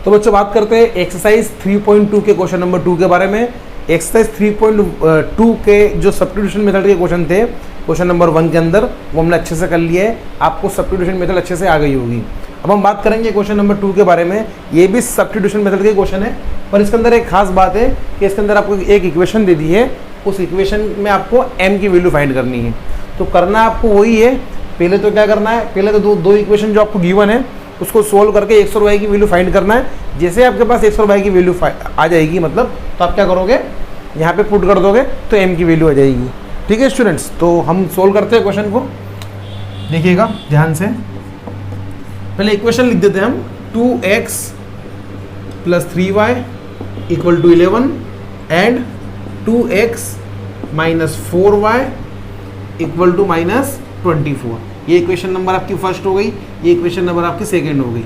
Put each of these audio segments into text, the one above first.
तो बच्चों बात करते हैं एक्सरसाइज 3.2 के क्वेश्चन नंबर 2 के बारे में। एक्सरसाइज 3.2 के जो सब्स्टिट्यूशन मेथड के क्वेश्चन थे क्वेश्चन नंबर 1 के अंदर, वो हमने अच्छे से कर लिए है। आपको सब्स्टिट्यूशन मेथड अच्छे से आ गई होगी। अब हम बात करेंगे क्वेश्चन नंबर 2 के बारे में। ये भी सब्स्टिट्यूशन मेथड के क्वेश्चन है, पर इसके अंदर एक खास बात है कि इसके अंदर आपको एक इक्वेशन दे दी है, उस इक्वेशन में आपको m की वैल्यू फाइंड करनी है। तो करना आपको वही है, पहले तो क्या करना है, पहले तो दो इक्वेशन जो आपको गिवन है उसको सोल्व करके x और y की वैल्यू फाइंड करना है। जैसे आपके पास x और y की वैल्यू आ जाएगी, मतलब तो आप क्या करोगे, यहाँ पे पुट कर दोगे तो m की वैल्यू आ जाएगी। ठीक है स्टूडेंट्स, तो हम सोल्व करते हैं क्वेश्चन को। देखिएगा ध्यान से, पहले इक्वेशन लिख देते हैं हम। 2x + 3y = 11 and 2x - 4y = -24। ये इक्वेशन नंबर आपकी फर्स्ट हो गई, ये इक्वेशन नंबर आपकी सेकंड हो गई।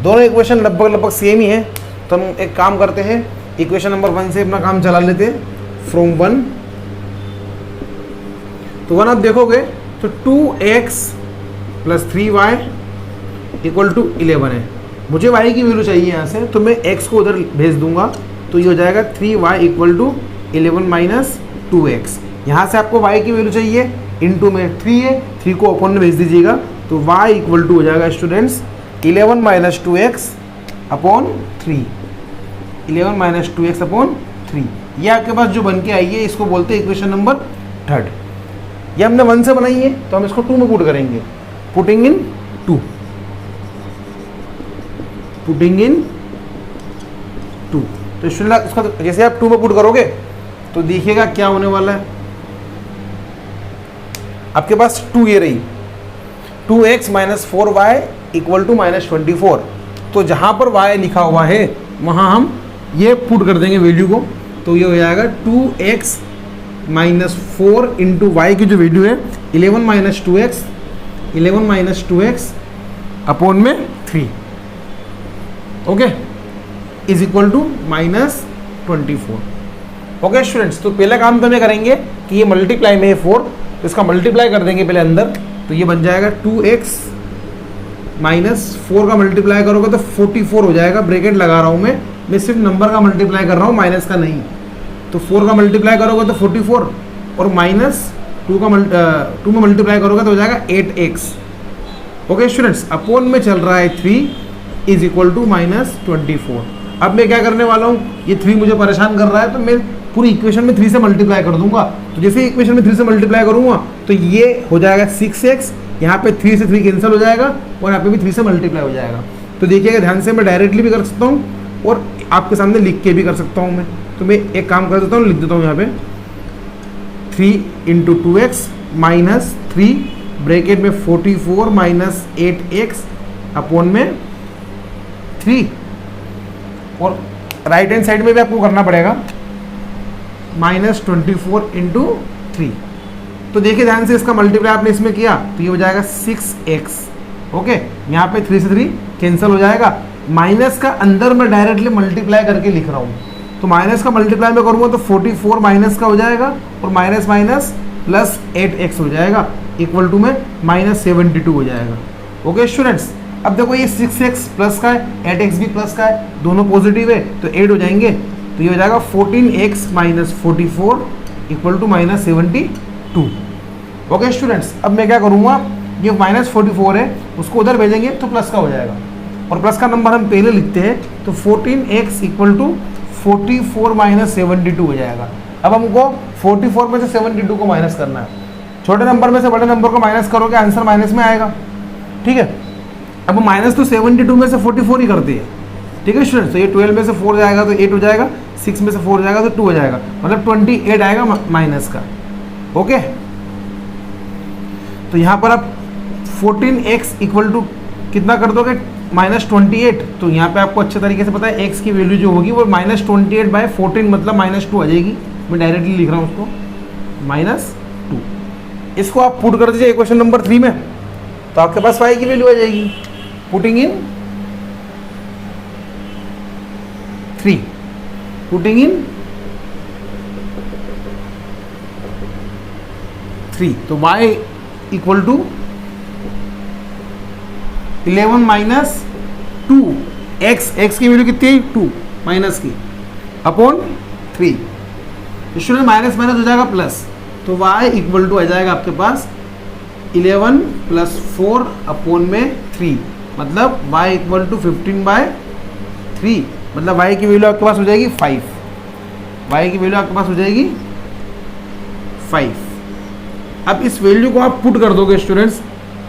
दोनों इक्वेशन लगभग सेम ही है। तो हम एक काम करते हैं, इक्वेशन नंबर 1 से अपना काम चला लेते हैं। फ्रॉम 1 तो 1 आप देखोगे तो 2x + 3y = 11 है। मुझे y की वैल्यू चाहिए यहाँ से, तो मैं x को उधर भेज दूंगा, तो ये हो जाएगा 3y = 11 - 2x। यहाँ से आपको y की वैल्यू चाहिए, इनटू में 3 है, 3 को ओपन में भेज दीजिएगा, तो y = हो जाएगा students 11 - 2x upon 3। 11 - 2x upon 3, ये आपके पास जो बन के आई है, इसको बोलते हैं इक्वेशन नंबर 3। ये हमने 1 से बनाई है, तो हम इसको 2 में पुट करेंगे। Putting in 2, putting in 2। तो स्टूडेंट उसका जैसे आप 2 में पुट करोगे तो देखिएगा क्या होने वाला है। आपके पास 2 ये रही, 2x - 4y = -24। तो जहाँ पर y लिखा हुआ है वहाँ हम ये पुट कर देंगे वैल्यू को, तो ये हो जाएगा 2x - 4 × y की जो वैल्यू है 11 - 2x अपॉन में 3, okay, is equal to -24। Okay students, तो पहला काम तो हमें करेंगे कि ये मल्टीप्लाई में है 4, तो इसका मल्टीप्लाई कर देंगे पहले अंदर, तो ये बन जाएगा 2x - 4 का मल्टीप्लाई करोगे तो 44 हो जाएगा। ब्रैकेट लगा रहा हूँ मैं सिर्फ नंबर का मल्टीप्लाई कर रहा हूँ, माइनस का नहीं। तो 4 का मल्टीप्लाई करोगे तो 44, और -2 में मल्टीप्लाई करोगे तो हो जाएगा 8x। ओके स्टूडेंट्स, अपॉन में चल रहा है 3 इज इक्वल टू -24। अब मैं क्या करने वाला हूँ, ये 3 मुझे परेशान कर रहा है, तो मैं पूरी इक्वेशन में 3 से मल्टीप्लाई कर दूंगा। तो जैसे इक्वेशन में 3 से मल्टीप्लाई करूंगा तो ये हो जाएगा 6x, यहाँ पे 3 से 3 कैंसिल हो जाएगा, और यहाँ पे भी 3 से मल्टीप्लाई हो जाएगा। तो देखिएगा ध्यान से, मैं डायरेक्टली भी कर सकता हूँ और आपके सामने लिख के भी कर सकता हूँ मैं। तो मैं एक काम कर देता हूँ, लिख देता हूँ यहाँ पे 3 × 2x - 3 ब्रैकेट में 44 - 8x अपॉन में 3, और राइट हैंड साइड में भी आपको करना पड़ेगा -24 × 3। तो देखिए ध्यान से, इसका मल्टीप्लाई आपने इसमें किया तो ये हो जाएगा 6x। ओके, यहाँ पे 3 से 3 कैंसिल हो जाएगा। माइनस का अंदर मैं डायरेक्टली मल्टीप्लाई करके लिख रहा हूँ, तो माइनस का मल्टीप्लाई में करूँगा तो 44 माइनस का हो जाएगा, और माइनस प्लस 8x हो जाएगा, इक्वल टू में -72 हो जाएगा। ओके स्टूडेंट्स, अब देखो ये 6x प्लस का है, 8x भी प्लस का है, दोनों पॉजिटिव है तो 8 हो जाएंगे, तो ये हो जाएगा 14x - 44 = -72। ओके स्टूडेंट्स, अब मैं क्या करूँगा, ये -44 है, उसको उधर भेजेंगे तो प्लस का हो जाएगा, और प्लस का नंबर हम पहले लिखते हैं, तो 14x = 44 - 72 हो जाएगा। अब हमको 44 में से 72 को माइनस करना है। छोटे नंबर में से बड़े नंबर को माइनस करोगे, आंसर माइनस में आएगा। ठीक है, अब माइनस तो 72 में से 44 ही करते हैं। ठीक है स्टूडेंट्स, तो ये 12 में से 4 जाएगा तो 8 हो जाएगा, 6 में से 4 जाएगा तो 2 हो जाएगा, मतलब 28 आएगा माइनस का। ओके, तो यहाँ पर आप 14x = कितना कर दोगे, -28। तो यहाँ पे आपको अच्छे तरीके से पता है x की वैल्यू जो होगी वो -28/14 मतलब -2 आ जाएगी। मैं डायरेक्टली लिख रहा हूँ उसको -2। इसको आप पुट कर दीजिए इक्वेशन नंबर 3 में, तो आपके पास y की वैल्यू आ जाएगी। पुटिंग इन 3, पुटिंग इन 3, तो y = 11 - 2 एक्स की वैल्यू कितनी है 2 माइनस की अपॉन 3, स्टूडेंट माइनस माइनस हो जाएगा प्लस, तो y इक्वल टू आ जाएगा आपके पास 11 + 4 अपॉन में 3, मतलब y इक्वल टू 15/3, मतलब y की वैल्यू आपके पास हो जाएगी 5, y की वैल्यू आपके पास हो जाएगी 5। अब इस वैल्यू को आप पुट कर दोगे स्टूडेंट्स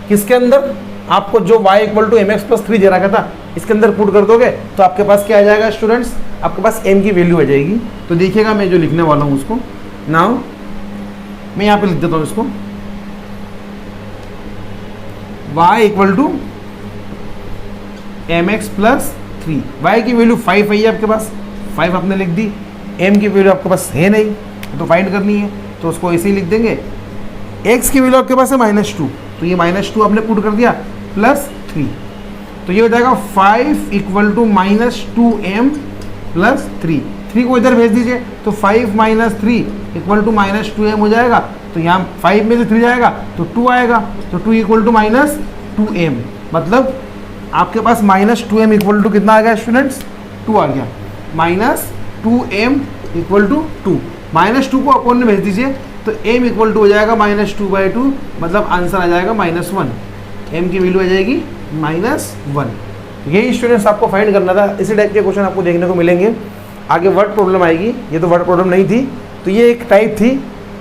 किसके अंदर, आपको जो y इक्वल टू mx + 3 दे रखा था इसके अंदर पुट कर दोगे तो आपके पास क्या आ जाएगा स्टूडेंट्स, आपके पास m की वैल्यू आ जाएगी। तो देखिएगा मैं जो लिखने वाला हूँ उसको नाउ मैं यहाँ पे लिख देता हूँ इसको, y equal to mx + 3, y की वैल्यू 5 है आपके पास, 5 आपने लिख दी, m की वैल्यू आपके पास है नहीं तो फाइंड करनी है तो उसको ऐसे ही लिख देंगे, x की वैल्यू आपके पास है -2 तो ये -2 आपने पुट कर दिया प्लस 3, तो ये हो जाएगा 5 इक्वल टू -2m + 3, 3 को इधर भेज दीजिए तो 5 - 3 इक्वल टू -2m हो जाएगा, तो यहाँ 5 में से 3 जाएगा तो 2 आएगा, तो 2 इक्वल टू -2m, मतलब आपके पास -2m इक्वल टू कितना आ गया स्टूडेंट्स 2 आ गया, -2m इक्वल टू 2, -2 को अपॉन में भेज दीजिए तो m इक्वल टू हो जाएगा -2/2, मतलब आंसर आ जाएगा -1, m की वैल्यू आ जाएगी -1। यही स्टूडेंट्स आपको फाइंड करना था, इसी टाइप के क्वेश्चन आपको देखने को मिलेंगे। आगे वर्ड प्रॉब्लम आएगी, ये तो वर्ड प्रॉब्लम नहीं थी, तो ये एक टाइप थी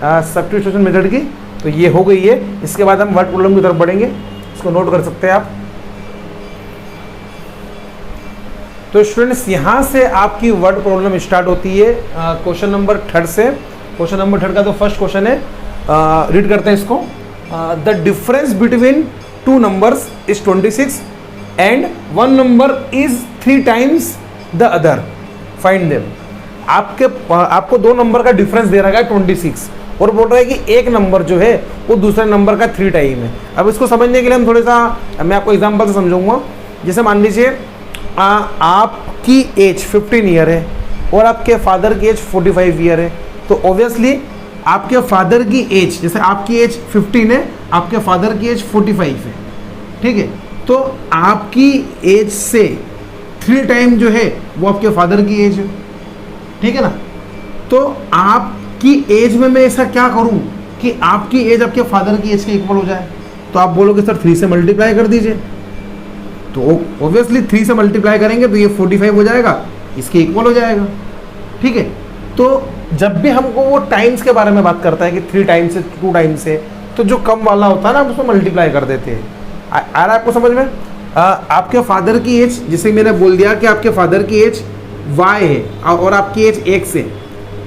सब्स्टिट्यूशन मेथड की, तो ये हो गई है। इसके बाद हम वर्ड प्रॉब्लम की तरफ बढ़ेंगे, इसको नोट कर सकते हैं आप। तो स्टूडेंट्स यहाँ से आपकी वर्ड प्रॉब्लम स्टार्ट होती है क्वेश्चन नंबर 3 से। क्वेश्चन नंबर 3 का तो फर्स्ट क्वेश्चन है, रीड करते हैं इसको। The difference between 2 numbers is 26 and 1 number is 3 times the other, find them. आपको 2 नंबर का डिफरेंस दे रखा है 26 और बोल रहा है कि एक नंबर जो है वो दूसरे नंबर का 3 टाइम है। अब इसको समझने के लिए हम थोड़ा सा, मैं आपको एग्जांपल से समझाऊंगा। जैसे मान लीजिए आपकी एज 15 ईयर है और आपके फादर की एज 45 ईयर है, तो ऑब्वियसली आपके फादर की एज, जैसे आपकी एज 15 है, आपके फादर की एज 45 है, ठीक है, तो आपकी एज से 3 टाइम जो है वो आपके फादर की एज है, ठीक है ना। तो आपकी एज में मैं ऐसा क्या करूं कि आपकी एज आपके फादर की एज के इक्वल हो जाए, तो आप बोलोगे सर 3 से मल्टीप्लाई कर दीजिए, तो ऑब्वियसली 3 से मल्टीप्लाई करेंगे तो ये 45 हो जाएगा, इसके इक्वल हो जाएगा, ठीक है। तो जब भी हमको वो टाइम्स के बारे में बात करता है कि 3 टाइम्स से 2 टाइम्स से, तो जो कम वाला होता है ना उसको मल्टीप्लाई कर देते हैं। आ रहा है आपको समझ में? आपके फादर की एज, जैसे मैंने बोल दिया कि आपके फादर की एज y है और आपकी एज x है,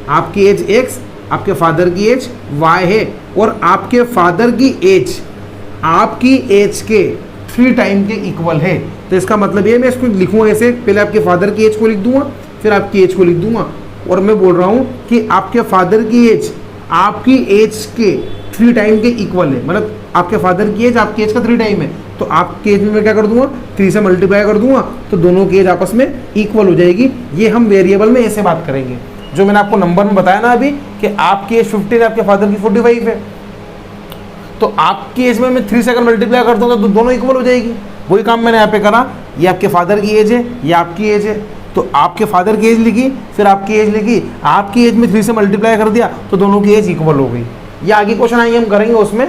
आपकी एज x, आपके फादर की एज y है, और आपके फादर की एज आपकी एज के 3 टाइम के इक्वल है। तो इसका मतलब ये, मैं इसको लिखूँगा ऐसे, पहले आपके फादर की एज को लिख दूंगा, फिर आपकी एज को लिख दूंगा, और मैं बोल रहा हूँ कि आपके फादर की एज आपकी एज के 3 टाइम के इक्वल है, मतलब आपके फादर की एज आपकी एज का 3 टाइम है, तो आपके एज में मैं क्या कर दूंगा 3 से मल्टीप्लाई कर दूंगा, तो दोनों की एज आपस में इक्वल हो जाएगी। ये हम वेरिएबल में ऐसे बात करेंगे, जो मैंने आपको नंबर में बताया ना अभी कि आपकी एज 15 है, आपके फादर की 45 है, तो आपकी एज में मैं 3 से अगर मल्टीप्लाई कर दूंगा तो दोनों इक्वल हो जाएगी। वही काम मैंने यहाँ पे करा, ये आपके फादर की एज है, ये आपकी एज है, तो आपके फादर की एज लिखी, फिर आपकी एज लिखी, आपकी एज में 3 से मल्टीप्लाई कर दिया तो दोनों की एज इक्वल हो गई। ये आगे क्वेश्चन आएंगे हम करेंगे उसमें।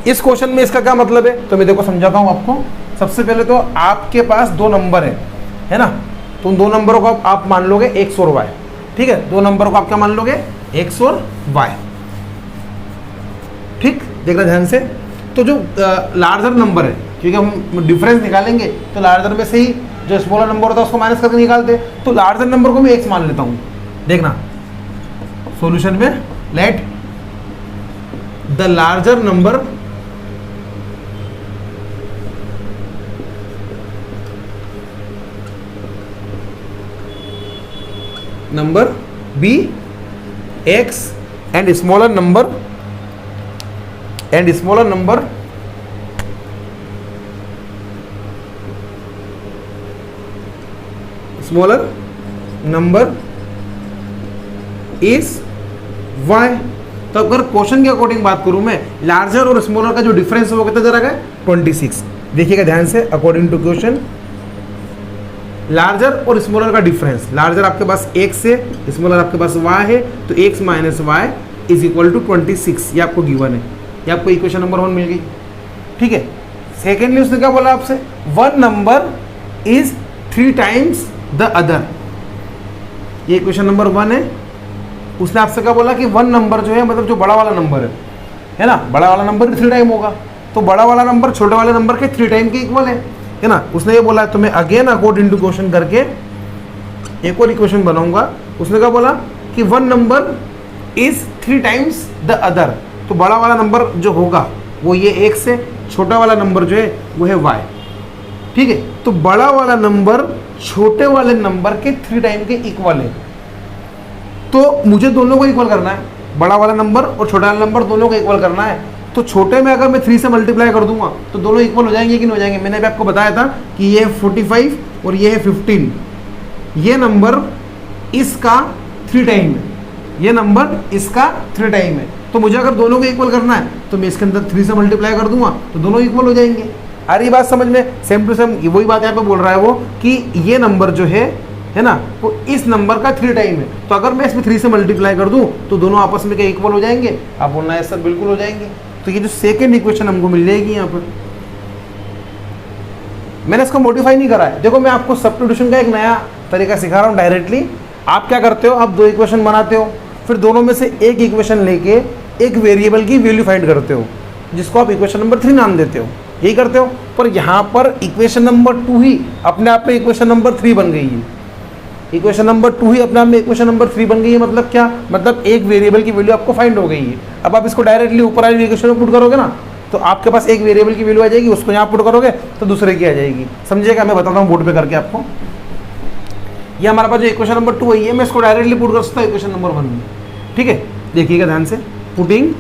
इस क्वेश्चन में इसका क्या मतलब है, तो मैं देखो समझाता हूँ आपको। सबसे पहले तो आपके पास 2 नंबर है ना, तो उन 2 नंबरों को आप मान लोगे x और y, ठीक है, 2 नंबर को आप क्या मान लोगे x और y, ठीक, देखना ध्यान से। तो जो लार्जर नंबर है, क्योंकि हम डिफरेंस निकालेंगे तो लार्जर में से ही जो स्मॉलर नंबर होता है उसको माइनस करके निकालते हैं, तो लार्जर नंबर को मैं x मान लेता हूँ। देखना सॉल्यूशन में, let the larger number be x and smaller number is y। तो अगर क्वेश्चन के अकॉर्डिंग बात करूं मैं, लार्जर और स्मॉलर का जो डिफरेंस है वो कितना दे रखा है 26। देखिएगा ध्यान से, अकॉर्डिंग टू क्वेश्चन लार्जर और स्मॉलर का डिफरेंस, लार्जर आपके पास x है, स्मॉलर आपके पास y है, तो x minus y is equal to 26, ये आपको गिवन है, ये आपको इक्वेशन नंबर 1 मिल गई। ठीक है, सेकेंडली उसने क्या बोला आपसे, one number is 3 times the other, ये इक्वेशन नंबर 1 है। उसने आपसे क्या बोला कि वन नंबर जो है मतलब जो बड़ा वाला नंबर है ना, बड़ा वाला नंबर 3 टाइम होगा, तो बड़ा वाला नंबर छोटे वाले नंबर के 3 टाइम के इक्वल है ना। उसने ये बोला, तो मैं अगेन अकॉर्डिंग टू क्वेश्चन करके एक और इक्वेशन बनाऊंगा। उसने क्या बोला कि one number is 3 times the other, तो बड़ा वाला नंबर जो होगा वो ये x है, छोटा वाला नंबर जो है वो है y। ठीक है, तो बड़ा वाला नंबर छोटे वाले नंबर के 3 टाइम के इक्वल है, तो मुझे दोनों को इक्वल करना है, बड़ा वाला नंबर और छोटा वाला नंबर दोनों को इक्वल करना है। तो छोटे में अगर मैं 3 से मल्टीप्लाई कर दूंगा तो दोनों इक्वल हो जाएंगे कि नहीं हो जाएंगे। मैंने भी आपको बताया था कि ये है 45 और ये है 15, ये नंबर इसका 3 टाइम है, ये नंबर इसका 3 टाइम है, तो मुझे अगर दोनों को इक्वल करना है तो मैं इसके अंदर 3 से मल्टीप्लाई कर दूंगा तो दोनों इक्वल हो जाएंगे। आ रही बात समझ में, सेम टू सेम वही बात यहाँ पे बोल रहा है वो कि ये नंबर जो है ना, वो इस नंबर का 3 टाइम है, तो अगर मैं इसमें 3 से मल्टीप्लाई कर दूं तो दोनों आपस में क्या इक्वल हो जाएंगे। आप बोलना है सर बिल्कुल हो जाएंगे। तो ये जो सेकेंड इक्वेशन हमको मिल जाएगी यहाँ पर, मैंने इसको मॉडिफाई नहीं करा है। देखो मैं आपको सब्स्टिट्यूशन का एक नया तरीका सिखा रहा हूँ डायरेक्टली। आप क्या करते हो, आप 2 इक्वेशन बनाते हो, फिर दोनों में से एक इक्वेशन लेके एक वेरिएबल की वैल्यू फाइंड करते हो, जिसको आप इक्वेशन नंबर 3 नाम देते हो, यही करते हो। पर यहाँ पर इक्वेशन नंबर 2 ही अपने आप में इक्वेशन नंबर 3 बन गई है, इक्वेशन नंबर 2 ही अपने आप में इक्वेशन नंबर 3 बन गई है। मतलब क्या, मतलब एक वेरिएबल की वैल्यू आपको फाइंड हो गई है। अब आप इसको डायरेक्टली ऊपर वाली इक्वेशन में पुट करोगे ना, तो आपके पास एक वेरिएबल की वैल्यू आ जाएगी, उसको यहाँ पुट करोगे तो दूसरे की आ जाएगी। समझिएगा, मैं बताता हूँ बोर्ड पे करके आपको। ये हमारे पास जो इक्वेशन नंबर 2 है, मैं इसको डायरेक्टली पुट कर सकता हूँ इक्वेशन नंबर 1 में। ठीक है, देखिएगा ध्यान से, पुटिंग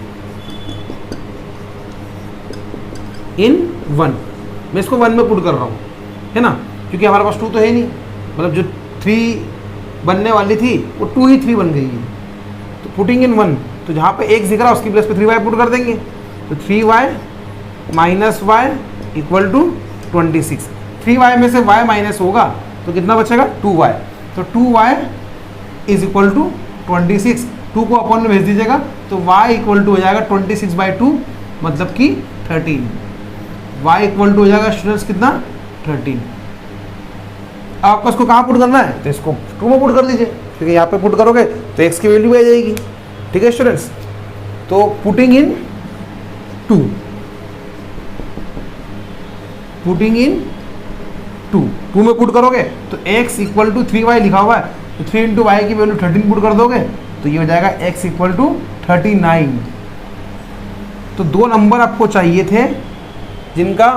इन 1, मैं इसको 1 में पुट कर रहा हूँ, है ना, क्योंकि हमारे पास 2 तो है नहीं, मतलब जो 3 बनने वाली थी वो 2 ही 3 बन गई है। तो पुटिंग इन 1, तो जहाँ पे x दिख रहा है उसकी प्लेस पे 3y पुट कर देंगे, तो 3y minus y equal to 26। 3y में से y माइनस होगा तो कितना बचेगा, 2y, तो 2y इज इक्वल टू 26। 2 को अपॉन में भेज दीजिएगा तो y इक्वल टू हो जाएगा 26/2, मतलब कि 13। y इक्वल टू हो जाएगा स्टूडेंट्स कितना, 13। आपको इसको कहाँ पुट करना है, तो इसको 2 में पुट कर दीजिए, क्योंकि यहाँ पे पुट करोगे तो x की वैल्यू आ जाएगी। ठीक है स्टूडेंट्स, तो पुटिंग इन 2, पुटिंग इन 2 में पुट करोगे तो x इक्वल टू 3y लिखा हुआ है, तो 3 इंटू वाई की वैल्यू 13 पुट कर दोगे तो ये हो जाएगा x इक्वल टू 39। तो 2 नंबर आपको चाहिए थे जिनका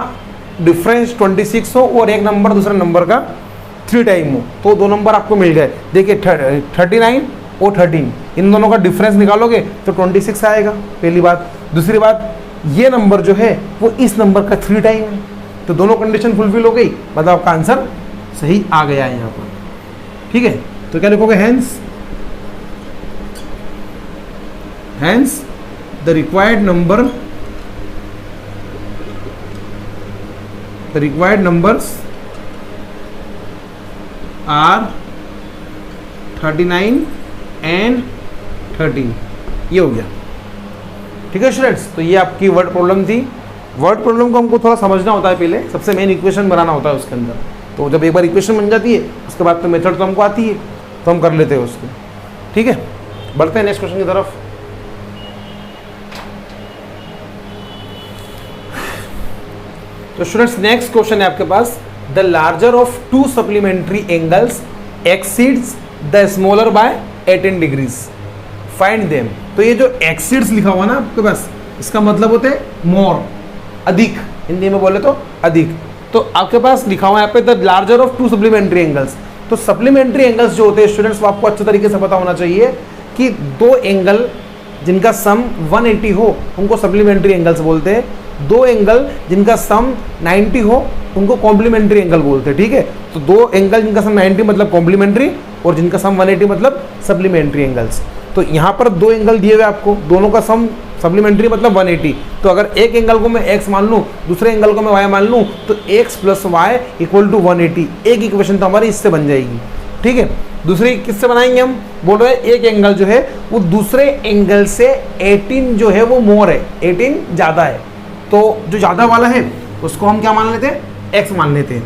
डिफरेंस 26 हो और एक नंबर दूसरे नंबर का 3 टाइम हो, तो 2 नंबर आपको मिल गए। देखिए 39 और 13, इन दोनों का डिफरेंस निकालोगे तो 26 आएगा, पहली बात। दूसरी बात, ये नंबर जो है वो इस नंबर का 3 टाइम है, तो दोनों कंडीशन फुलफिल हो गई, मतलब आपका आंसर सही आ गया है यहाँ पर। ठीक है, तो क्या लिखोगे, hence the required numbers are 39 and 13, ये हो गया। ठीक है स्टूडेंट्स, तो ये आपकी वर्ड प्रॉब्लम थी। वर्ड प्रॉब्लम को हमको थोड़ा समझना होता है, पहले सबसे मेन इक्वेशन बनाना होता है उसके अंदर। तो जब एक बार इक्वेशन बन जाती है उसके बाद तो मेथड तो हमको आती है, तो हम कर लेते हैं उसको। ठीक है, बढ़ते हैं नेक्स्ट क्वेश्चन की तरफ। तो स्टूडेंट्स नेक्स्ट क्वेश्चन है आपके पास, the larger of 2 supplementary angles exceeds the smaller by 18 degrees, find them. तो ये जो एक्सीड्स लिखा हुआ ना आपके पास, इसका मतलब होता है मोर, अधिक, हिंदी में बोले तो अधिक। तो आपके पास लिखा हुआ है यहाँ पे the larger of 2 supplementary angles. तो सप्लीमेंट्री एंगल्स जो होते हैं स्टूडेंट्स, वो आपको अच्छे तरीके से पता होना चाहिए कि 2 एंगल जिनका सम 180 हो उनको सप्लीमेंट्री एंगल्स बोलते हैं, 2 एंगल जिनका सम 90 हो उनको कॉम्प्लीमेंट्री एंगल बोलते हैं। ठीक है, तो 2 एंगल जिनका सम 90 मतलब कॉम्प्लीमेंट्री और जिनका सम 180 मतलब सप्लीमेंट्री एंगल्स। तो यहाँ पर 2 एंगल दिए हुए आपको, दोनों का सम सप्लीमेंट्री मतलब 180। तो अगर एक एंगल को मैं x मान लूँ, दूसरे एंगल को मैं y मान लूँ, तो x plus y equal to 180, एक इक्वेशन तो हमारी इससे बन जाएगी। ठीक है, दूसरी किससे बनाएंगे हम, बोल रहे हैं एक एंगल जो है वो दूसरे एंगल से 18 जो है वो मोर है, 18 ज़्यादा है, तो जो ज़्यादा वाला है उसको हम क्या मान लेते हैं, x मान लेते हैं,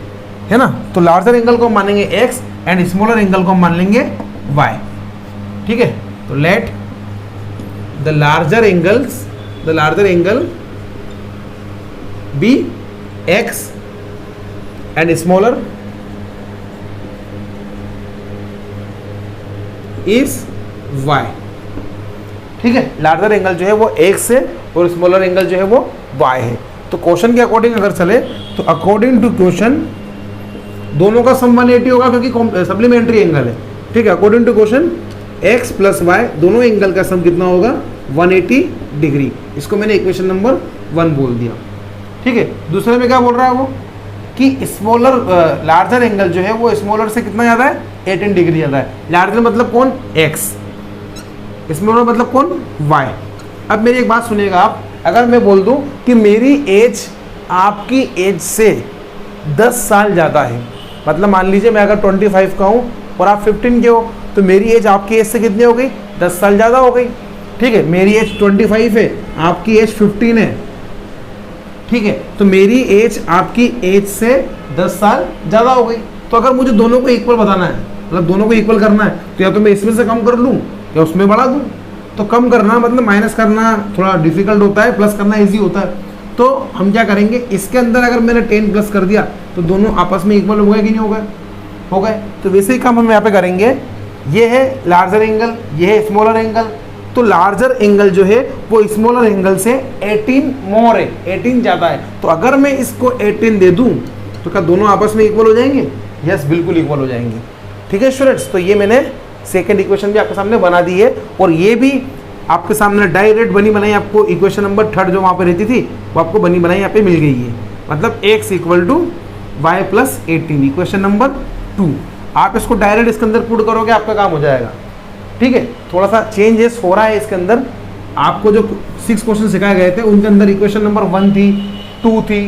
है ना। तो लार्जर एंगल को हम मानेंगे x एंड स्मॉलर एंगल को हम मान लेंगे y। ठीक है, तो let the larger angle be x and smaller is y। ठीक है, लार्जर एंगल जो है वो x है और स्मॉलर एंगल जो है वो y है। तो क्वेश्चन के अकॉर्डिंग अगर चले तो अकॉर्डिंग टू क्वेश्चन दोनों का सम 180 होगा क्योंकि सप्लीमेंट्री एंगल है। ठीक है, according to question x plus y दोनों एंगल का सम कितना होगा, 180 डिग्री। इसको मैंने इक्वेशन नंबर 1 बोल दिया। ठीक है, दूसरे में क्या बोल रहा है वो कि स्मॉलर लार्जर एंगल जो है वो स्मॉलर से कितना ज़्यादा है, 18 डिग्री ज़्यादा है। लार्जर मतलब कौन, x, स्मॉलर मतलब कौन, y। अब मेरी एक बात सुनिएगा आप, अगर मैं बोल दूं कि मेरी एज आपकी एज से 10 साल ज़्यादा है, मतलब मान लीजिए मैं अगर 25 का हूँ और आप 15 के हो, तो मेरी एज आपकी एज से कितनी हो गई, 10 साल ज़्यादा हो गई। ठीक है, मेरी एज 25 है, आपकी एज 15 है। ठीक है, तो मेरी एज आपकी एज से 10 साल ज़्यादा हो गई। तो अगर मुझे दोनों को इक्वल बताना है, मतलब दोनों को इक्वल करना है, तो या तो मैं इसमें से कम कर लूँ या उसमें बढ़ा दूँ। तो कम करना मतलब माइनस करना थोड़ा डिफिकल्ट होता है, प्लस करना इजी होता है। तो हम क्या करेंगे, इसके अंदर अगर मैंने 10 प्लस कर दिया तो दोनों आपस में इक्वल हो गए कि नहीं हो गए, हो गए। तो वैसे ही काम हम यहाँ पे करेंगे। ये है लार्जर एंगल, ये है स्मॉलर एंगल। तो लार्जर एंगल जो है वो स्मॉलर एंगल से 18 मोर है, 18 ज़्यादा है। तो अगर मैं इसको 18 दे दूँ तो क्या दोनों आपस में इक्वल हो जाएंगे, यस बिल्कुल इक्वल हो जाएंगे। ठीक है स्टूडेंट्स, तो ये मैंने सेकेंड इक्वेशन भी आपके सामने बना दी है, और ये भी आपके सामने डायरेक्ट बनी बनाई आपको इक्वेशन नंबर 3 जो वहाँ पे रहती थी वो आपको बनी बनाई यहाँ पे मिल गई है। मतलब x equal to y plus 18, equation number 2। आप इसको डायरेक्ट इसके अंदर पुट करोगे, आपका काम हो जाएगा। ठीक है, थोड़ा सा चेंजेस हो रहा है इसके अंदर। आपको जो 6 क्वेश्चन सिखाए गए थे उनके अंदर इक्वेशन नंबर 1 थी, 2 थी,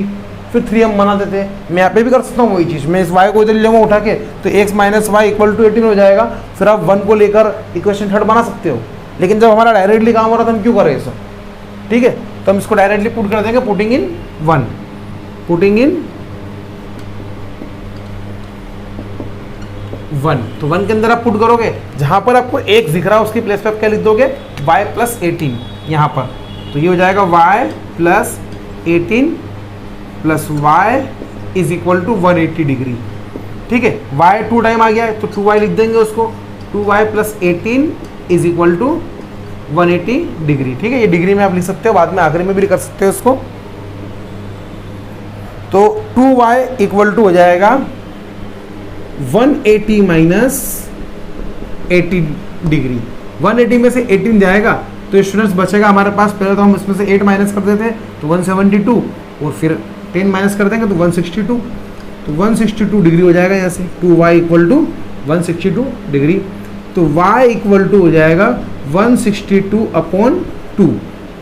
फिर 3 हम बनाते थे। मैं यहाँ पे भी कर सकता हूँ वही चीज़, मैं इस y को इधर ले उठा के, तो x minus y equal to 18 हो जाएगा। फिर आप 1 को लेकर इक्वेशन 3 बना सकते हो। लेकिन जब हमारा डायरेक्टली काम हो रहा था हम क्यों करें ये सब। ठीक है, तो हम इसको डायरेक्टली पुट कर देंगे, पुटिंग इन 1, पुटिंग इन 1। तो 1 के अंदर आप पुट करोगे, जहाँ पर आपको x दिख रहा है उसकी प्लेस पे आप क्या लिख दोगे, y प्लस 18 यहाँ पर। तो ये हो जाएगा y plus 18 plus y is equal to 180 degree. ठीक है, y 2 टाइम आ गया है तो 2y लिख देंगे उसको, 2y plus 18 is equal to 180 degree. ठीक है, ये डिग्री में आप लिख सकते हो, बाद में आखिरी में भी लिख सकते हो इसको। तो 2y इक्वल टू हो जाएगा 180 माइनस 80 डिग्री। 180 में से 18 जाएगा तो स्टूडेंट्स बचेगा हमारे पास, पहले तो हम इसमें से 8 माइनस कर देते हैं तो 172, और फिर 10 माइनस कर देंगे तो 162। तो 162 डिग्री हो जाएगा यहाँ से, 2y इक्वल टू 162 डिग्री। तो y इक्वल टू हो जाएगा 162 अपॉन 2।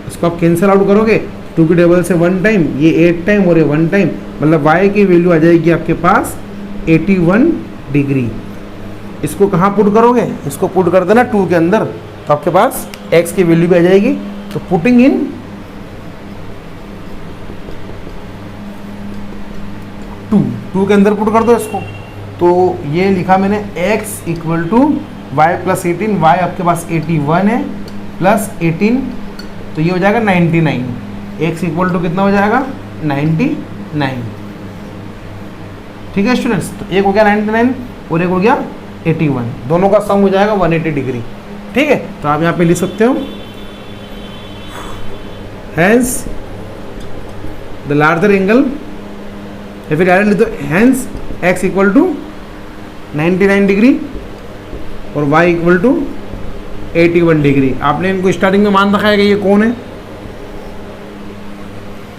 इसको आप कैंसिल आउट करोगे, 2 की टेबल से 1 टाइम, ये 8 टाइम और ये 1 टाइम, मतलब y की वैल्यू आ जाएगी आपके पास 81 डिग्री। इसको कहाँ पुट करोगे, इसको पुट कर देना 2 के अंदर, तो आपके पास x की वैल्यू भी आ जाएगी। तो पुटिंग इन 2 के अंदर पुट कर दो इसको। तो ये लिखा मैंने x equal to y plus 18, y आपके पास 81 है प्लस 18, तो ये हो जाएगा 99। x इक्वल टू कितना हो जाएगा, 99। ठीक है स्टूडेंट्स, तो एक हो गया 99 और एक हो गया 81, दोनों का सम हो जाएगा 180 डिग्री। ठीक है, तो आप यहाँ पे लिख सकते हो हैंस द लार्जर एंगल, या फिर डायरेक्ट लिख दो hence x equal to 99 degree और y इक्वल टू 81 डिग्री। आपने इनको स्टार्टिंग में मान रखा है कि ये कौन है,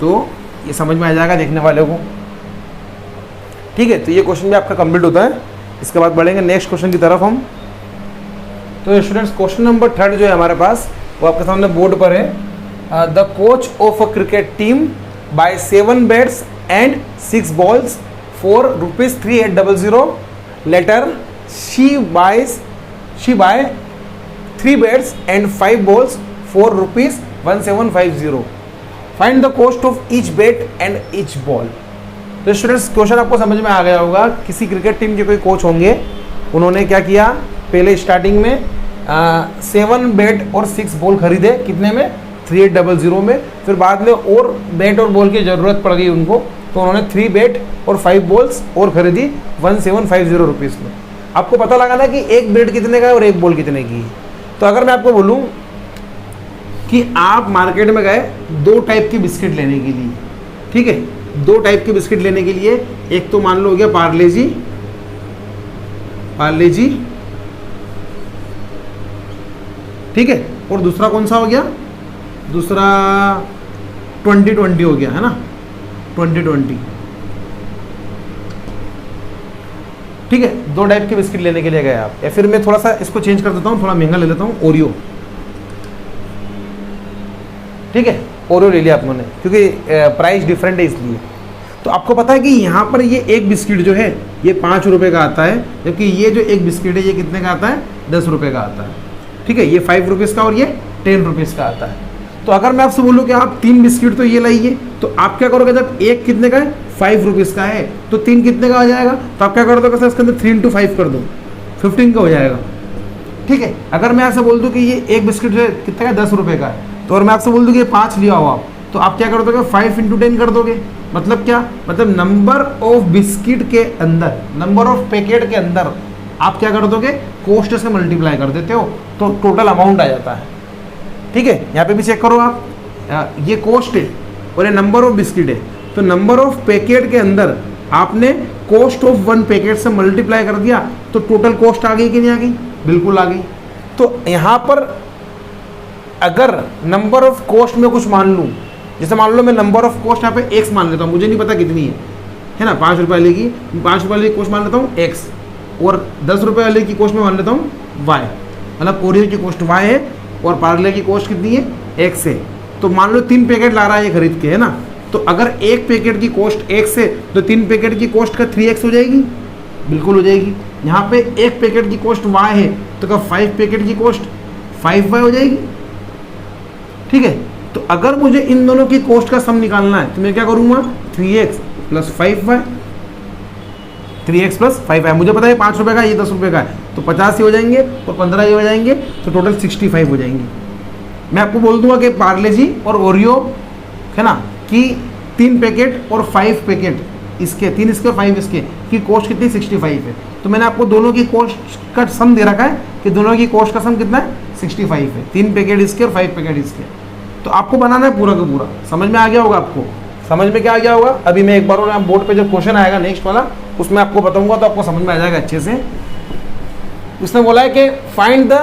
तो ये समझ में आ जाएगा देखने वाले को। ठीक है, तो ये क्वेश्चन भी आपका कंप्लीट होता है। इसके बाद बढ़ेंगे नेक्स्ट क्वेश्चन की तरफ हम। तो स्टूडेंट्स क्वेश्चन नंबर 3 जो है हमारे पास वो आपके सामने बोर्ड पर है। The coach of a cricket team buy 7 bats and 6 balls for ₹3800. Later she buy 3 bats and 5 balls for ₹1750. Find the cost of each bat and each ball. तो students question आपको समझ में आ गया होगा. किसी क्रिकेट टीम के कोई coach होंगे, उन्होंने क्या किया, पहले स्टार्टिंग में 7 बैट और 6 बॉल खरीदे. कितने में? 3800 में. फिर बाद में और बैट और बॉल की ज़रूरत पड़ गई उनको, तो उन्होंने 3 बैट और 5 बॉल्स और खरीदी 1750 रुपीज़ में. आपको पता लगाना कि एक बैट कितने का है और एक बॉल कितने की है. तो अगर मैं आपको बोलूं कि आप मार्केट में गए 2 टाइप की बिस्किट लेने के लिए, ठीक है, 2 टाइप की बिस्किट लेने के लिए, एक तो मान लो हो गया पार्ले जी, ठीक है, और दूसरा कौन सा हो गया? दूसरा 2020 हो गया, है ना, 2020. ठीक है, 2 टाइप के बिस्किट लेने के लिए गए आप. या फिर मैं थोड़ा सा इसको चेंज कर देता हूँ, थोड़ा महंगा ले लेता हूँ, ओरियो. ठीक है, ओरियो ले लिया आप लोगों ने, क्योंकि प्राइस डिफरेंट है इसलिए. तो आपको पता है कि यहाँ पर ये एक बिस्किट जो है ये 5 रुपये का आता है, जबकि ये जो एक बिस्किट है ये कितने का आता है? 10 रुपये का आता है. ठीक है, ये 5 रुपीज़ का और ये 10 रुपीज़ का आता है. तो अगर मैं आपसे बोलूँ कि आप 3 बिस्किट तो ये लाइए, तो आप क्या करोगे? जब एक कितने का है? 5 रुपीज़ का है, तो 3 कितने का आ जाएगा? तो आप क्या कर दोगे? इसके अंदर 3 × 5 कर दो, 15 का हो जाएगा. ठीक है, अगर मैं आपसे बोल दूँ कि ये एक बिस्किट जो है कितने का? 10 रुपये का है, तो और मैं आपसे बोल दूँ कि ये 5 लिया हो आप, तो आप क्या कर दोगे? 5 × 10 कर दोगे. मतलब क्या? मतलब नंबर ऑफ बिस्किट के अंदर, नंबर ऑफ पैकेट के अंदर आप क्या कर दोगे? कॉस्ट से मल्टीप्लाई कर देते हो, तो टोटल अमाउंट आ जाता है. ठीक है, यहाँ पे भी चेक करो आप, ये कॉस्ट है और ये नंबर ऑफ बिस्किट है. तो नंबर ऑफ पैकेट के अंदर आपने कॉस्ट ऑफ 1 पैकेट से मल्टीप्लाई कर दिया, तो टोटल कॉस्ट आ गई कि नहीं आ गई? बिल्कुल आ गई. तो यहाँ पर अगर नंबर ऑफ कॉस्ट में कुछ मान लूँ, जैसे मान लो मैं नंबर ऑफ कॉस्ट यहाँ पे x मान लेता हूँ, मुझे नहीं पता कितनी है ना, 5 रुपये वाले की, 5 रुपये वाले की कॉस्ट मान लेता हूँ x, और 10 रुपये वाले की कॉस्ट में मान लेता हूँ y. मतलब ओरियो की कॉस्ट y है और पार्ले की कॉस्ट कितनी है? x है. तो मान लो 3 पैकेट ला रहा है ये खरीद के, है ना, तो अगर एक पैकेट की कॉस्ट x है तो 3 पैकेट की कॉस्ट का 3x हो जाएगी? बिल्कुल हो जाएगी. यहाँ पे एक पैकेट की कॉस्ट y है, तो क्या 5 पैकेट की कॉस्ट 5y हो जाएगी? ठीक है, तो अगर मुझे इन दोनों की कॉस्ट का सम निकालना है तो मैं क्या करूँगा? 3x + 5y, 3x + 5y. मुझे पता है 5 रुपये का, ये 10 रुपये का है, तो 50 ही हो जाएंगे और 15 ही हो जाएंगे, तो टोटल 65 हो जाएंगे. मैं आपको बोल दूंगा कि पार्ले जी और ओरियो, है ना, कि 3 पैकेट और 5 पैकेट इसके, 3 इसके 5 इसके की कॉस्ट कितनी? 65 है. तो मैंने आपको दोनों की कॉस्ट का सम दे रखा है कि दोनों की कॉस्ट का सम कितना है? 65 है. 3 पैकेट इसके और 5 पैकेट इसके. तो आपको बनाना है पूरा का पूरा. समझ में आ गया होगा आपको? समझ में क्या आ गया होगा? अभी मैं एक बार और बोर्ड पे जो क्वेश्चन आएगा नेक्स्ट वाला, उसमें आपको बताऊंगा, तो आपको समझ में आ जाएगा अच्छे से. उसने बोला है कि find the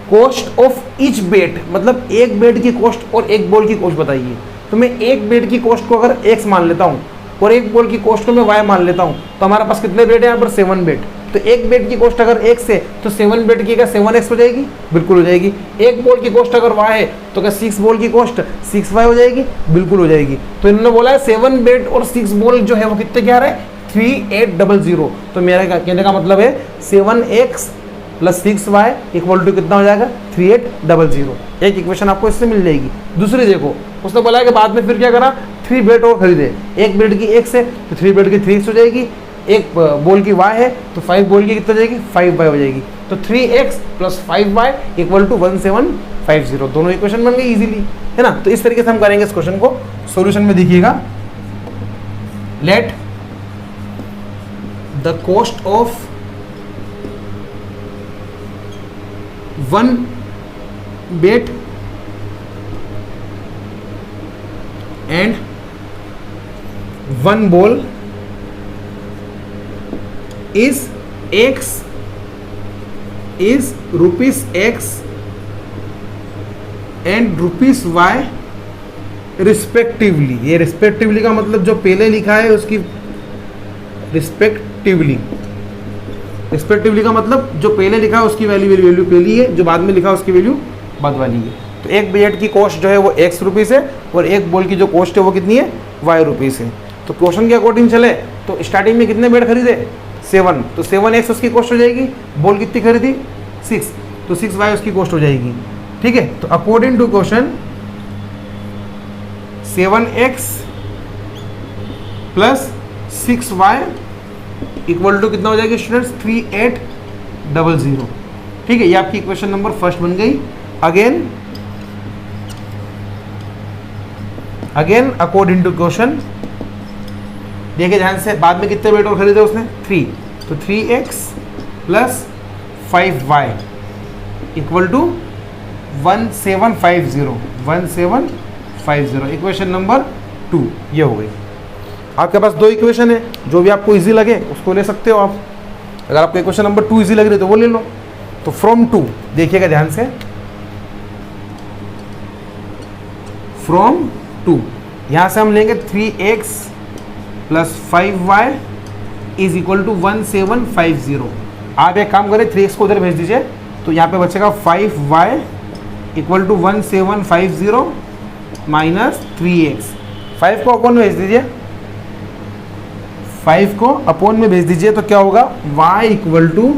cost of each bat, मतलब एक बेट की कॉस्ट और एक बॉल की कॉस्ट बताइए. तो मैं एक बेट की कॉस्ट को अगर x मान लेता हूँ और एक बॉल की कॉस्ट को मैं y मान लेता हूँ, तो हमारे पास कितने बेट है यहाँ पर? 7 बेट. तो एक बेट की कॉस्ट अगर x है तो 7 बेट की क्या 7x हो जाएगी? बिल्कुल हो जाएगी. एक बॉल की कॉस्ट अगर y है तो क्या 6 बॉल की कॉस्ट 6y हो जाएगी? बिल्कुल हो जाएगी. तो इन्होंने बोला है 7 बेट और 6 बॉल जो है वो कितने क्या रहा है? 3800. तो मेरा कहने का मतलब है 7x + 6y = कितना हो जाएगा? 3800. एक इक्वेशन आपको इससे मिल जाएगी. दूसरी देखो, उसने बोला है कि बाद में फिर क्या करा? 3 बेट और खरीदे. एक बेट की x है तो 3 बेट की 3x हो जाएगी, एक बॉल की y है तो 5 बॉल की कितना हो जाएगी? 5y हो जाएगी. तो 3x + 5y = 1750. दोनों इक्वेशन बन गई इजीली, है ना. तो इस तरीके से हम करेंगे इस क्वेश्चन को. सॉल्यूशन में देखिएगा, let the cost of 1 bet and 1 ball is x is ₹x and ₹y respectively. ये रिस्पेक्टिवली का मतलब जो पहले लिखा है उसकी रिस्पेक्टिवली का मतलब जो पहले लिखा है उसकी वैल्यू पहली है, जो बाद में लिखा है उसकी वैल्यू बाद वाली है. तो एक बजट की कॉस्ट जो है वो एक्स रुपीज़ है और एक बॉल की जो कॉस्ट है वो कितनी है वाई रुपीज़ है। तो क्वेश्चन के अकॉर्डिंग चले तो स्टार्टिंग में कितने बैट खरीदे 7, तो 7x उसकी कॉस्ट हो जाएगी, बॉल कितनी खरीदी 6, तो 6y उसकी कॉस्ट हो जाएगी। ठीक है, तो according to question 7x plus 6y equal to कितना हो जाएगा स्टूडेंट्स 3800। ठीक है, ये आपकी इक्वेशन नंबर फर्स्ट बन गई। अगेन अकॉर्डिंग टू क्वेश्चन देखिए ध्यान से, बाद में कितने बैट और खरीदे उसने 3, तो 3x plus 5y equal to 1750 equation number 2 ये हो गई। आपके पास 2 इक्वेशन है, जो भी आपको इजी लगे उसको ले सकते हो आप। अगर आपको इक्वेशन नंबर 2 इजी लग रही है तो वो ले लो। तो फ्रॉम 2 देखिएगा ध्यान से, फ्रॉम 2 यहां से हम लेंगे 3x plus 5y is equal to 1750। आप एक काम करें 3x को उधर भेज दीजिए, तो यहाँ पे बचेगा 5y equal to 1750 minus 3x। 5 को अपोन में भेज दीजिए, 5 को अपोन में भेज दीजिए तो क्या होगा y equal to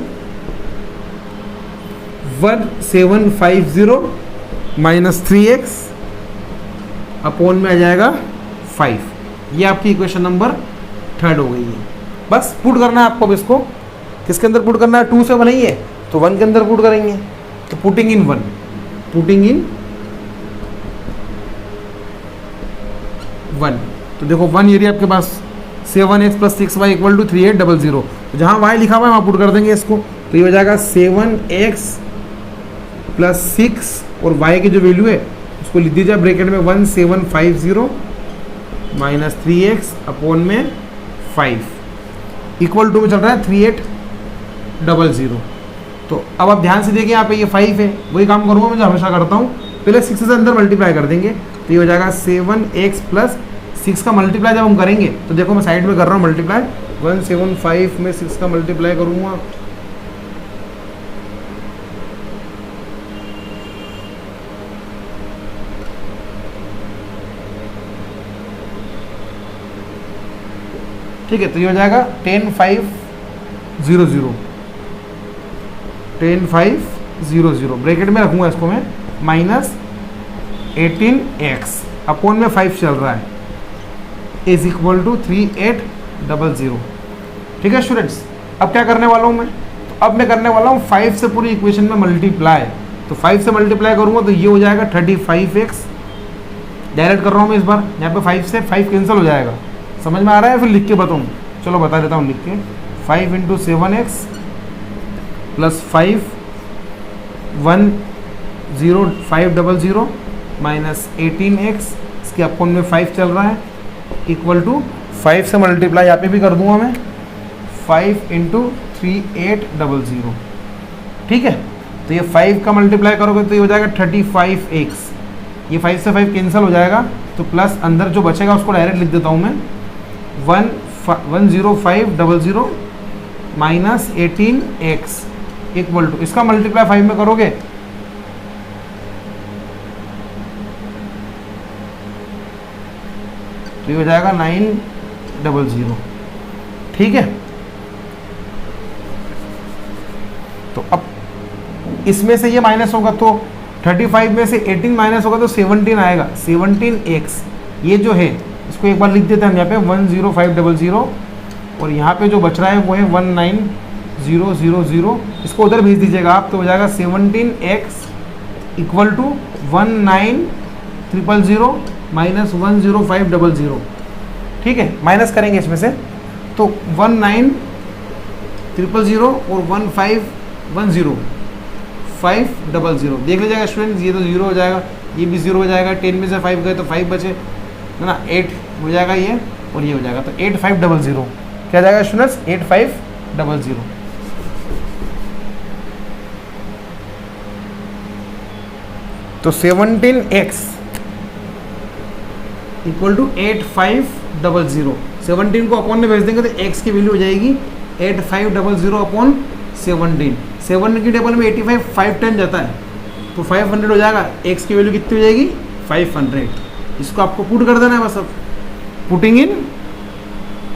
1750 minus 3x upon में आ जाएगा 5। ये आपकी इक्वेशन नंबर 3 हो गई है। बस पुट करना है आपको। अब इसको किसके अंदर पुट करना है, 2 से बनाइए तो 1 के अंदर पुट करेंगे। तो पुटिंग इन 1 तो देखो 1 ये आपके पास 7x plus 6y equal to 3800। तो जहाँ y लिखा हुआ है वहाँ पुट कर देंगे इसको, तो ये हो जाएगा 7x प्लस 6 और y की जो वैल्यू है उसको लिख दीजिए ब्रैकेट में 1750 माइनस 3x अपोन में 5 इक्वल टू में चल रहा है 3800। तो अब आप ध्यान से देखिए यहाँ पे ये 5 है, वही काम करूँगा मैं जो हमेशा करता हूँ, पहले 6 से अंदर मल्टीप्लाई कर देंगे। तो ये हो जाएगा 7x प्लस 6 का मल्टीप्लाई जब हम करेंगे तो देखो मैं साइड में कर रहा हूँ मल्टीप्लाई, 175 में 6 का मल्टीप्लाई करूँगा ठीक है, तो ये हो जाएगा 10500 ब्रैकेट में रखूँगा इसको मैं माइनस 18x अपोन में 5 चल रहा है इज इक्वल टू 3800। ठीक है स्टूडेंट्स, अब क्या करने वाला हूँ मैं, तो अब मैं करने वाला हूँ 5 से पूरी इक्वेशन में मल्टीप्लाई। तो 5 से मल्टीप्लाई करूँगा तो ये हो जाएगा 35x। डायरेक्ट कर रहा हूँ मैं इस बार, यहाँ पे 5 से 5 कैंसिल हो जाएगा। समझ में आ रहा है फिर लिख के बताऊँ, चलो बता देता हूँ लिख के। 5 into 7x plus 10500 minus 18x इसके अपोन में 5 चल रहा है इक्वल टू 5 से मल्टीप्लाई यहाँ पे भी कर दूंगा मैं 5 इंटू 3800। ठीक है, तो ये 5 का मल्टीप्लाई करोगे तो ये हो जाएगा 35x। ये 5 से 5 कैंसिल हो जाएगा तो प्लस अंदर जो बचेगा उसको डायरेक्ट लिख देता हूँ मैं 10500 माइनस 18x इक्वल टू इसका मल्टीप्लाई 5 में करोगे तो ये हो जाएगा 900। ठीक है, तो अब इसमें से ये माइनस होगा तो 35 में से 18 माइनस होगा तो 17 आएगा, 17x। ये जो है इसको एक बार लिख देते हैं हम यहाँ पे 10500 और यहाँ पे जो बच रहा है वो है 19000। इसको उधर भेज दीजिएगा आप तो हो जाएगा 17x इक्वल टू 19000 माइनस 10500। ठीक है, माइनस करेंगे इसमें से तो 19000 और 1510500 देख लीजिएगा स्टूडेंट्स। ये तो 0 हो जाएगा, ये भी 0 हो जाएगा, 10 में से 5 गए तो 5 बचे है ना, 8 हो जाएगा ये और ये हो जाएगा तो 8500 क्या जाएगा स्टूडेंट्स 8500। तो 17x इक्वल टू 8500। 17 को अपॉन में भेज देंगे तो x की वैल्यू हो जाएगी 8500 अपॉन 17। 7 की टेबल में 85 5 टाइम जाता है तो 500 हो जाएगा, x की वैल्यू कितनी हो जाएगी 500। इसको आपको पुट कर देना है बस। अब पुटिंग इन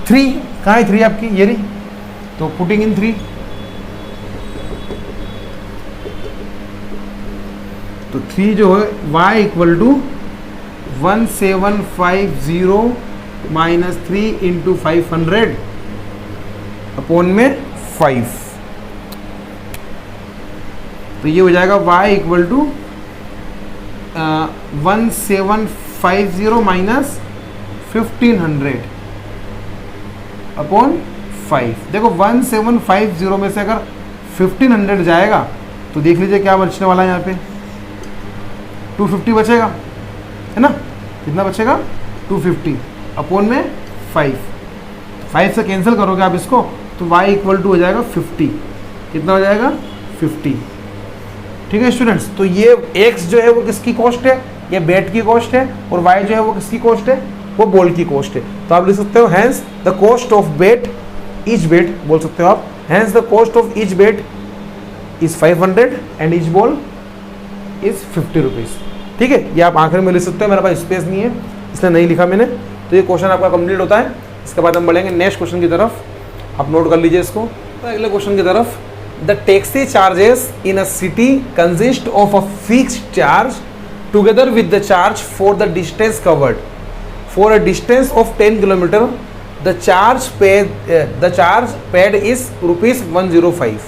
3, कहाँ है 3 आपकी, ये रही, तो पुटिंग इन 3, तो 3 जो है y equal to 1750 minus 3 into 500 upon में 5, तो ये हो जाएगा y equal to 1750 minus 1500 upon 5। देखो 1750 में से अगर 1500 जाएगा तो देख लीजिए क्या बचने वाला है यहाँ पे, 250 बचेगा, है ना, कितना बचेगा 250 अपॉन में 5 से कैंसिल करोगे आप इसको तो y इक्वल टू हो जाएगा 50, कितना हो जाएगा 50। ठीक है स्टूडेंट्स, तो ये x जो है वो किसकी कॉस्ट है, ये बेट की कॉस्ट है, और y जो है वो किसकी कॉस्ट है, वो बॉल की कॉस्ट है। तो आप लिख सकते हो hence the cost of bat, each bat बोल सकते हो आप, hence the cost of each bat is 500 and each ball is 50 rupees. ठीक है, ये आप आखिर में लिख सकते हो, मेरे पास स्पेस नहीं है इसलिए नहीं लिखा मैंने। तो ये क्वेश्चन आपका कंप्लीट होता है। इसके बाद हम बढ़ेंगे नेक्स्ट क्वेश्चन की तरफ, आप नोट कर लीजिए इसको। तो अगले क्वेश्चन की तरफ, the taxi charges in a city consist of a fixed charge together with the charge for the distance covered. For a distance of 10 kilometre the charge paid is ₹105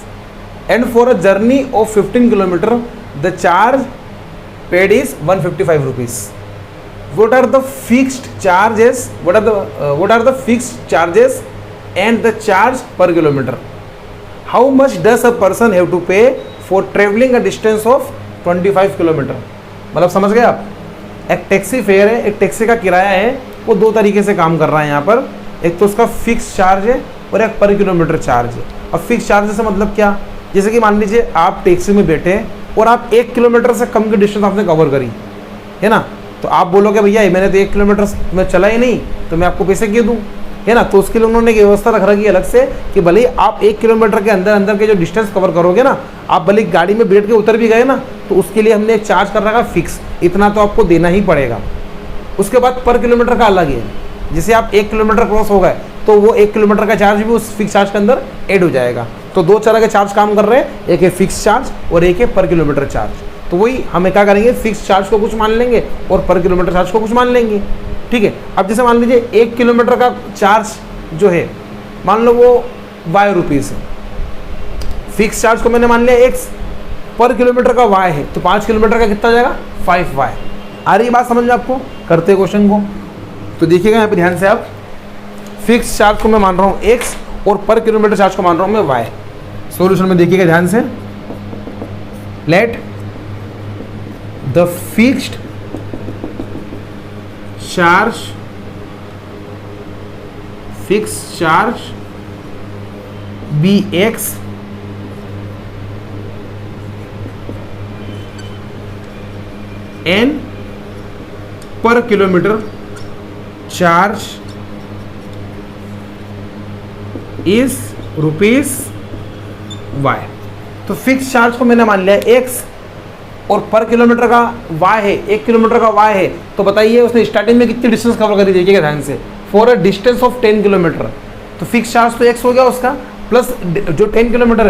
and for a journey of 15 kilometer the charge paid is 155 rupees. What are the fixed charges, what are the fixed charges and the charge per kilometer? How much does a person have to pay for traveling a distance of 25 kilometer? मतलब समझ गए आप, एक taxi fare है, एक taxi का किराया है, वो दो तरीके से काम कर रहा है यहाँ पर। एक तो उसका फिक्स चार्ज है और एक पर किलोमीटर चार्ज है। अब फिक्स चार्ज से मतलब क्या, जैसे कि मान लीजिए आप टैक्सी में बैठे हैं और आप 1 किलोमीटर से कम की डिस्टेंस आपने कवर करी है ना, तो आप बोलोगे भैया मैंने तो 1 किलोमीटर में चला ही नहीं तो मैं आपको पैसे क्यों दूँ, है ना। तो उसके लिए उन्होंने एक व्यवस्था रख रखी है अलग से कि भले ही आप 1 किलोमीटर के अंदर के जो डिस्टेंस कवर करोगे ना, आप भले गाड़ी में बैठ के उतर भी गए ना, तो उसके लिए हमने एक चार्ज कर रखा फिक्स, इतना तो आपको देना ही पड़ेगा। उसके बाद पर किलोमीटर का अलग है, जैसे आप 1 किलोमीटर क्रॉस हो गए तो वो 1 किलोमीटर का चार्ज भी उस फिक्स चार्ज के अंदर ऐड हो जाएगा। तो दो तरह के चार्ज काम कर रहे हैं, एक है फिक्स चार्ज और एक है पर किलोमीटर चार्ज। तो वही हमें क्या करेंगे, फिक्स चार्ज को कुछ मान लेंगे और पर किलोमीटर चार्ज को कुछ मान लेंगे। ठीक है, अब जैसे मान लीजिए 1 किलोमीटर का चार्ज जो है मान लो वो y रुपीज़ है, फिक्स चार्ज को मैंने मान लिया x, पर किलोमीटर का y है, तो 5 किलोमीटर का कितना जाएगा 5y। आ रही बात समझ में आपको, करते क्वेश्चन को। तो देखिएगा यहाँ पे ध्यान से आप, फिक्स चार्ज को मैं मान रहा हूँ x और पर किलोमीटर चार्ज को मान रहा हूँ मैं y। सॉल्यूशन में देखिएगा ध्यान से, let the fixed charge be x and पर किलोमीटर चार्ज इज ₹y। तो फिक्स चार्ज को मैंने मान लिया x और पर किलोमीटर का y है, 1 किलोमीटर का y है। तो बताइए उसने स्टार्टिंग में कितनी डिस्टेंस कवर करी, देखिएगा ध्यान से, for a distance of 10 kilometre. तो फिक्स चार्ज तो x हो गया उसका, प्लस जो 10 किलोमीटर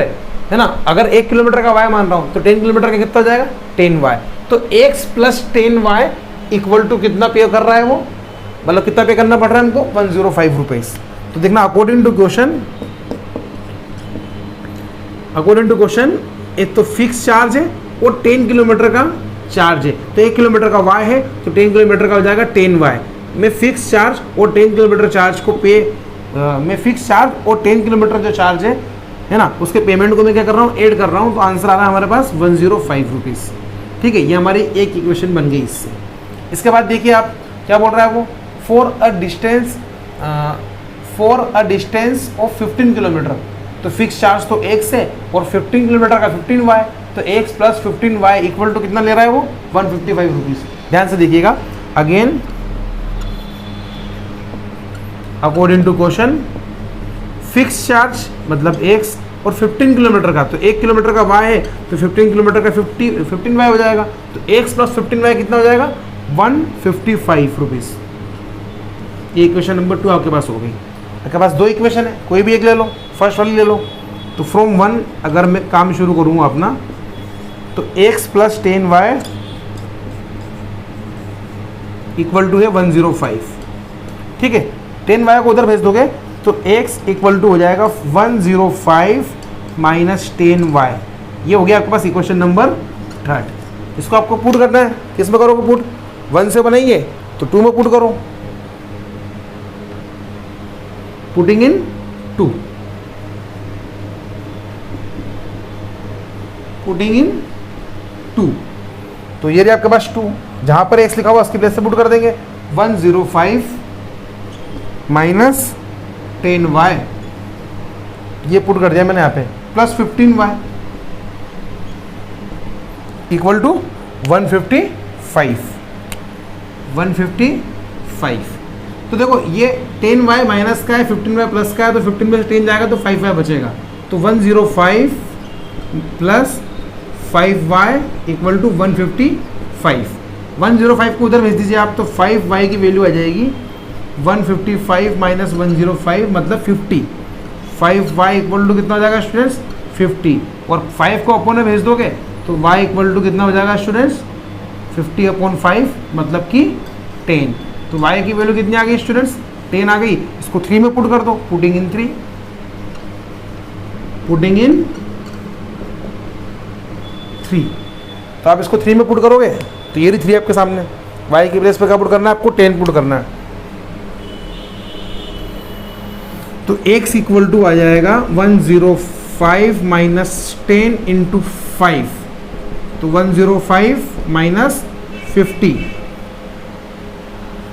है ना, अगर 1 किलोमीटर का y मान रहा हूँ तो 10 किलोमीटर का कितना हो जाएगा 10y। तो x plus 10y equal to कितना पे कर रहा है वो, मतलब कितना पे करना पड़ रहा है हमको 105 रुपीज़। तो देखना अकॉर्डिंग टू क्वेश्चन एक तो फिक्स चार्ज है और 10 किलोमीटर का चार्ज है। तो 1 किलोमीटर का y है तो 10 किलोमीटर का हो जाएगा 10y। मैं फिक्स चार्ज और 10 किलोमीटर चार्ज को मैं फिक्स चार्ज और 10 किलोमीटर जो चार्ज है ना, उसके पेमेंट को मैं क्या कर रहा हूँ, ऐड कर रहा हूँ। तो आंसर आ रहा है हमारे पास 105 रुपीज़। ठीक है, ये हमारी एक इक्वेशन बन गई इससे। इसके बाद देखिए आप क्या बोल रहा है वो, for a distance of 15 kilometre. तो फिक्स चार्ज तो x है और 15 किलोमीटर का 15y, तो x plus 15y equal to कितना ले रहा है वो 155 रुपीज़। ध्यान से देखिएगा again, according to question fix charge मतलब x और 15 किलोमीटर का, तो 1 किलोमीटर का y है तो 15 किलोमीटर का 15y हो जाएगा। तो x प्लस 15y कितना हो जाएगा 155 रुपीज़। ये इक्वेशन नंबर 2 आपके पास हो गई। आपके पास 2 इक्वेशन है, कोई भी एक ले लो, फर्स्ट वाली ले लो। तो फ्रॉम 1 अगर मैं काम शुरू करूँगा अपना, तो x plus 10y equal to है 105। ठीक है, 10y को उधर भेज दोगे तो x इक्वल टू हो जाएगा 105 माइनस 10y। ये हो गया आपके पास इक्वेशन नंबर 3। इसको आपको पुट करना है, किस में करोगे पुट? 1 से बनाइए तो 2 में पुट करो, पुटिंग इन 2, पुटिंग इन 2। तो ये आपके पास 2, जहां पर x लिखा हुआ उसकी प्लेस से पुट कर देंगे। 105 माइनस 10y, ये पुट कर दिया मैंने यहाँ पे, प्लस 15y इक्वल टू 155। तो देखो ये 10y माइनस का है, 15y प्लस का है, तो 15 में से 10 जाएगा तो 5y बचेगा। तो 105 प्लस 5y इक्वल टू 155। 105 को उधर भेज दीजिए आप, तो 5y की वैल्यू आ जाएगी 155 माइनस 105 मतलब 50। 5y इक्वल टू कितना हो जाएगा स्टूडेंट्स 50, और 5 को अपॉन में भेज दोगे तो y इक्वल टू कितना हो जाएगा स्टूडेंट्स 50 अपॉन 5 मतलब कि 10। तो y की वैल्यू कितनी आ गई स्टूडेंट्स 10 आ गई। इसको 3 में पुट कर दो, पुटिंग इन 3, पुटिंग इन 3। तो आप इसको 3 में पुट करोगे तो ये 3 आपके सामने, y की प्लेस पे क्या पुट करना है आपको 10 पुट करना है। तो x इक्वल टू आ जाएगा 105 माइनस 10 इंटू 5, तो 105 माइनस 50।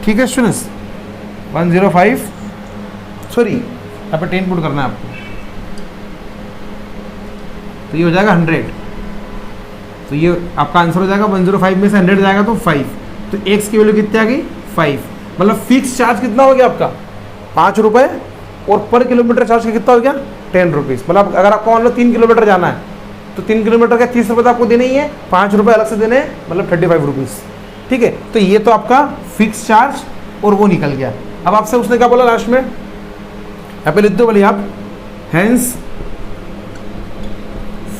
ठीक है स्टूडेंट्स, 105 सॉरी यहाँ पे 10 पुट करना है आपको, तो ये हो जाएगा 100। तो ये आपका आंसर हो जाएगा 105 में से 100 जाएगा तो 5। तो x की वैल्यू कितनी आ गई 5। मतलब फिक्स चार्ज कितना हो गया आपका 5 रुपये, और पर किलोमीटर चार्ज कितना हो गया 10 रुपीज़। मतलब अगर आपको मान लो 3 किलोमीटर जाना है तो 3 किलोमीटर का 30 रुपये तो आपको देने ही है, 5 रुपये अलग से देने हैं, मतलब 35 रुपीज़। ठीक है, तो ये तो आपका फिक्स चार्ज और वो निकल गया। अब आपसे उसने क्या बोला लास्ट में, यहाँ पे लिख दो बोलिए आप, हैंस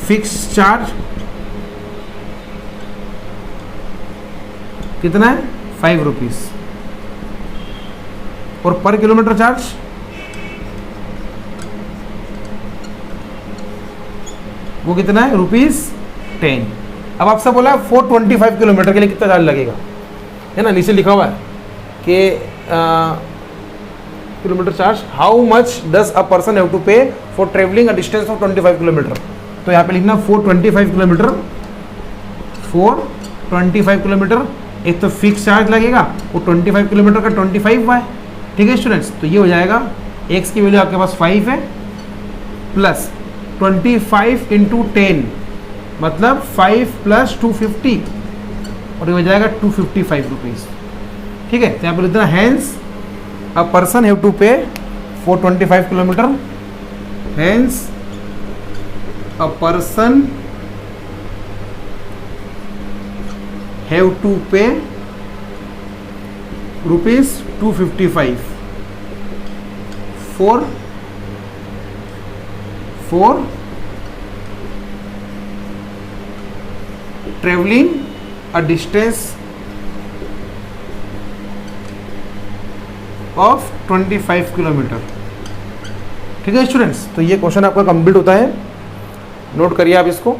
फिक्स चार्ज कितना है 5 रुपीज़, और पर किलोमीटर चार्ज वो कितना है ₹10। अब आपसे बोला 425 किलोमीटर के लिए कितना चार्ज लगेगा, है ना, नीचे लिखा हुआ है कि kilometre charge, how much does a person have to pay for travelling a distance of 25 kilometre. तो यहाँ पे लिखना 425 किलोमीटर, 425 किलोमीटर, एक तो फिक्स चार्ज लगेगा वो 25 किलोमीटर का 25y। ठीक है स्टूडेंट्स, तो ये हो जाएगा x की वैल्यू आपके पास 5 है, प्लस 25 इंटू 10 मतलब 5 प्लस 250, और ये हो जाएगा 255 रुपीज़। ठीक है, तो यहाँ पर इतना hence a person have to pay for 25 kilometre, hence a person have to pay ₹255 for traveling a distance of 25 kilometre. ठीक है स्टूडेंट्स, तो ये क्वेश्चन आपका कंप्लीट होता है, नोट करिए आप इसको।